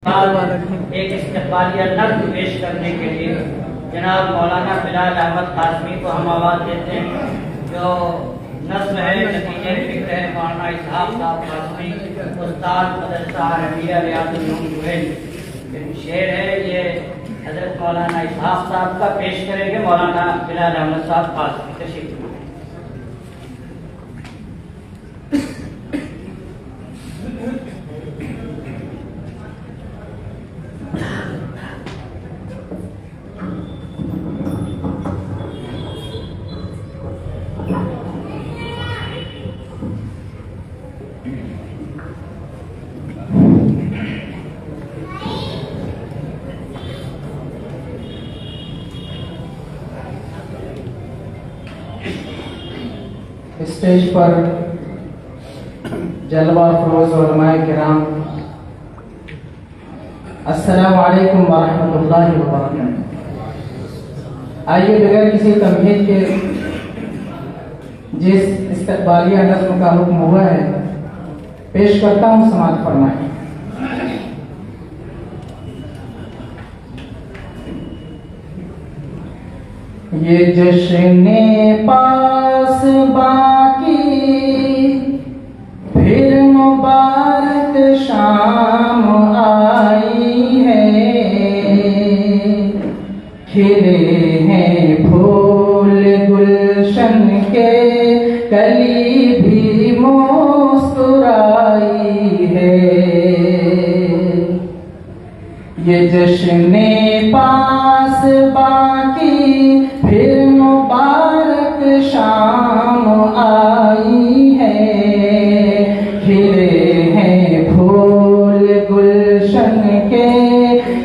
एक इस्तक़बालिया नज़्म पेश करने के लिए जनाब मौलाना बिलाल अहमद कासमी को हम आवाज़ देते हैं। जो नज़्म है नतीजे फ़िक्र है मौलाना इसहाक़ साहब कासमी उस्ताद मदरसा रबिया रियाज़ुल जुहैल। शेर है ये हज़रत मौलाना इसहाक़ साहब का पेश करेंगे मौलाना बिलाल अहमद साहब कासमी। तशरीफ़ स्टेज पर जलवा फरोज़ उलमाए किराम, अस्सलामु अलैकुम व रहमतुल्लाहि व बरकातुहू। आइए बगैर किसी तमहीद के जिस इस्तक़बालिया नज़्म का हुक्म हुआ है पेश करता हूँ, समाअत फरमाएं। ये जश्ने पास बाकी फिर मुबारक शाम आई है, खिले हैं फूल गुलशन के कली भी मुस्कुराई है। ये जश्ने पास बाकी फिर मुबारक शाम आई है, खिले हैं फूल गुलशन के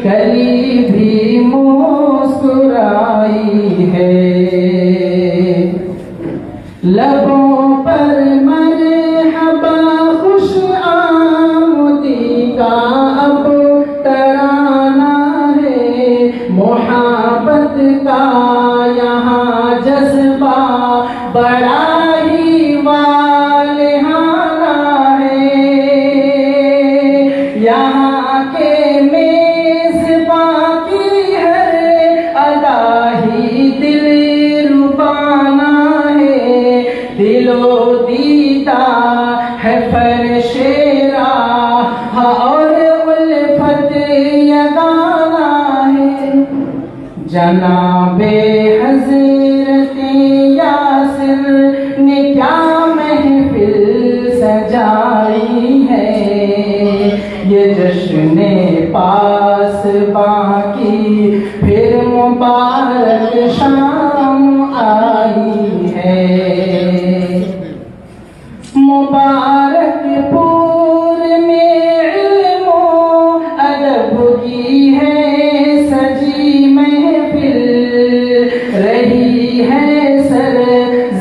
कली भी मुस्कुराई है। लबों पर मरहबा खुश आमदी का अब तराना है, मोहब्बत का यहाँ जज्बा बड़ा ही वालिहाना है। यहाँ के मेज़बां की हर अदा ही दिल रुबाना है, दिलो दीदा है फर्शे राह और उल्फत यगाना है। जनाबे हज़रत यासिर ने क्या महफिल सजाई है, ये जश्ने पास बाकी फिर मुबारक शाम आई है। मुबारकपुर में इल्मो अदब की है सजी महफिल, रही है सर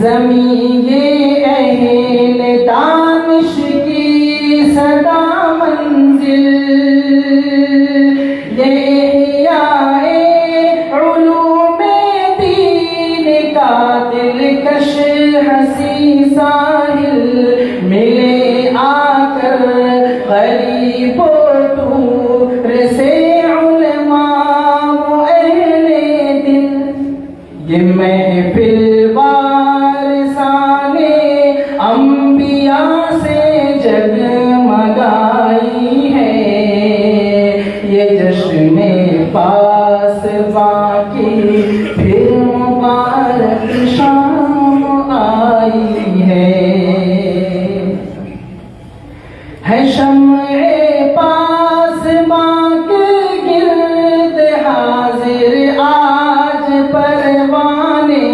ज़मीं ये अहले दानिश की सदा मंजिल। ये इह्याए उलूमे दीन का दिलकश हसी साहिल, मिले आकर गरीबो दूर से उलमा वो अहले दिल। ये महफिल वारिसाने अंबिया से जगमगाई है, ये जश्ने पास बाकी फिर मुबारक शाम आई है शम्ए पास बाके गिर्द हाजिर आज परवाने,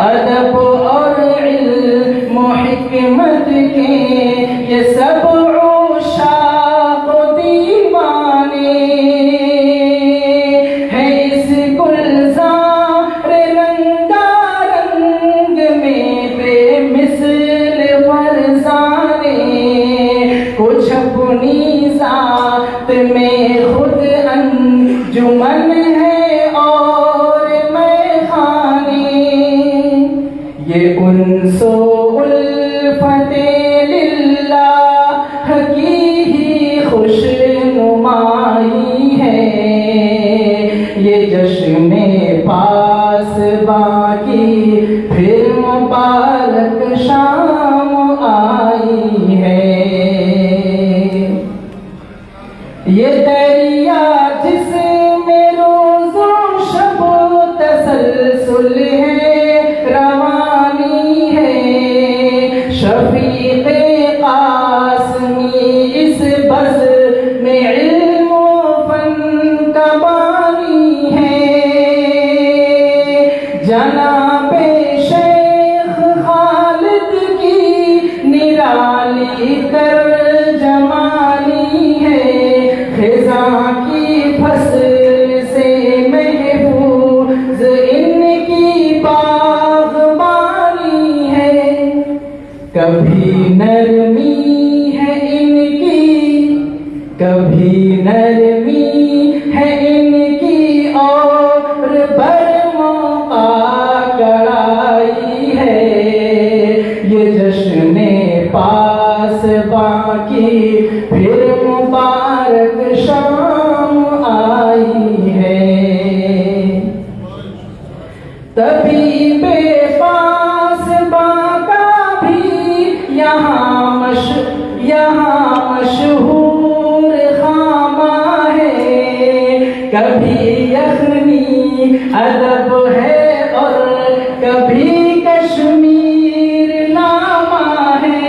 अदब और इल्म हिकमत के ये सब उशाक़ दीवाने हैं। इस गुलज़ार रंगारंग में बेमिसल फरज़ाने, कुछ अपनी ज़ात में खुद अंजुमन है और मैखाने। ये उन्सो उल्फते लिल्लाह की ही खुशनुमा ये दरिया जिसमें रोज़ो शब तसलसल है, रवानी है। शफीक़े क़ासिमी इस बज़ में इल्म व फ़न का बानी है। जनाबे शेख खालिद की निराली तर्जमानी है। ख़िज़ां की फसल से महफूज़ इनकी बाग़बानी है। कभी नरमी है इनकी, कभी नरमी है इनकी, और बरमौका कड़ाई है। ये जश्ने पास बाकी फिर मुबारक शाम आई है। तभी बेपास बाका भी यहाँ मशहूर खामा है। कभी यखनी अदब है और कभी कश्मीर नामा है।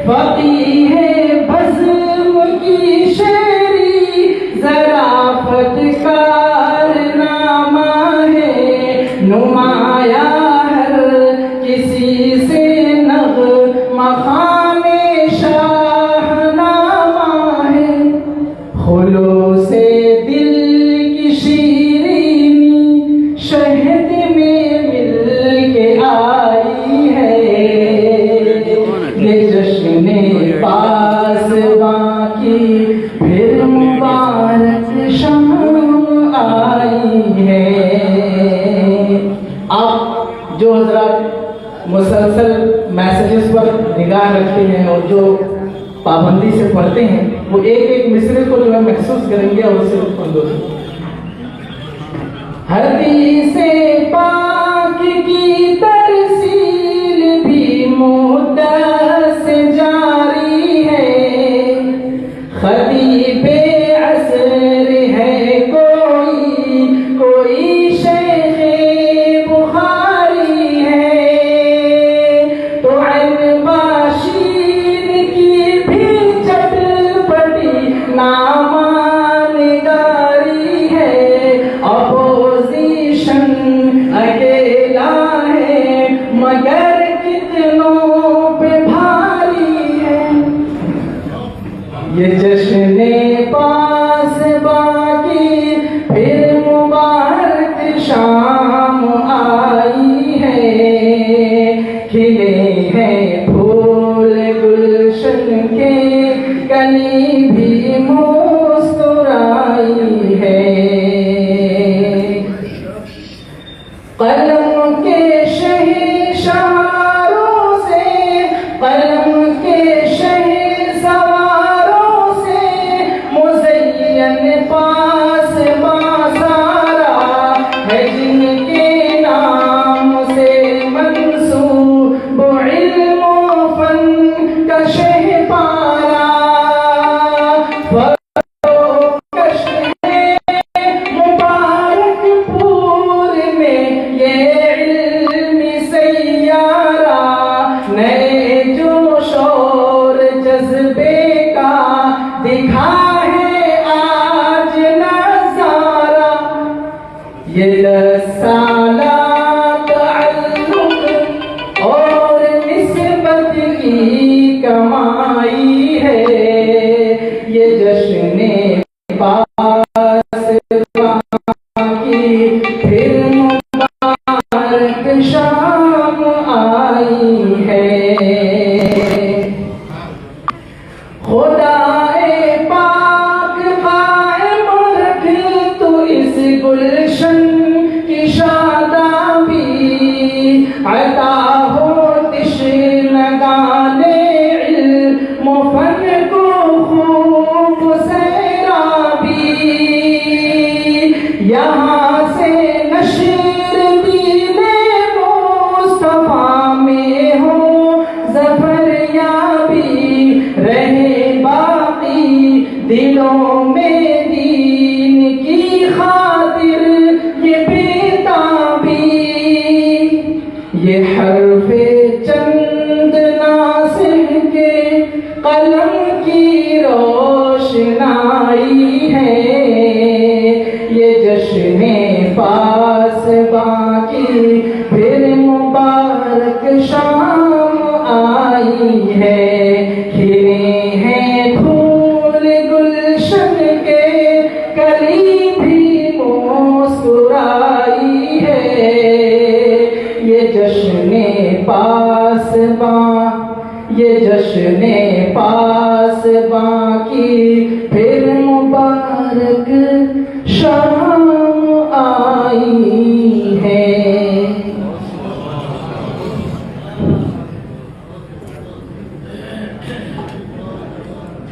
फ़क़ीह बज़्म की शेरी ज़राफ़त कारनामा है। नुमाया हर किसी से नग़्मा ख़ाने शाहनामा है। खुलूसे दिल की शीरीनी शहद में मिल के आई है। ये जश्ने पास बाकी फिर मुबारक शाम आई है। आप जो हज़रात मुसलसल मैसेजेस पर निगाह रखते हैं और जो पाबंदी से पढ़ते हैं, वो एक एक मिसरे को जो है महसूस करेंगे और उसे लुत्फ़ हदीसे पाक की तरसील भी मुद्दत से जारी है। खतीबे असर है कोई शेख़े बुखारी है। तो अनबाशीर की भी चटपटी नामानिगारी है। अपोजिशन अकेला है मगर कितनों पे भारी है। ये जश्ने पास बाकी फिर मुबारक शाम आई है। खिले हैं फूल गुलशन के, कली भी मुस्कुराई है। कलम के शहंशाहों से, कलम के शहंसवारों से मुज़य्यन पास बासारा है। जिनके नाम से मंसूब इल्म व फ़न का शहपारा। दिखा है आज नज़ारा। ये 10 साला ताल्लुक़ और निस्बत की कमाई है। ये जश्ने पास बाकी फिर मुबारक शाम आई है। खुदाए पाक कायम रख तो इस गुलशन की शादाबी। अता हो तिश्र लगाने इल्म व फ़न को खूब सैराबी। यहाँ से नश्र दीने मुस्तफ़ा में हो ज़फ़र याबी। रहे बाकी दिलों में दीन की खातिर ये बेताबी, ये हर्फे चंद नासिर के कलम की रोशनाई है। ये जश्ने पासबां की फिर मुबारक शाम आई है। खिले हैं फूल गुलशन के, कली भी मुस्कुराई है। ये जश्ने पासबां, ये जश्ने पासबां की फिर मुबारक शाम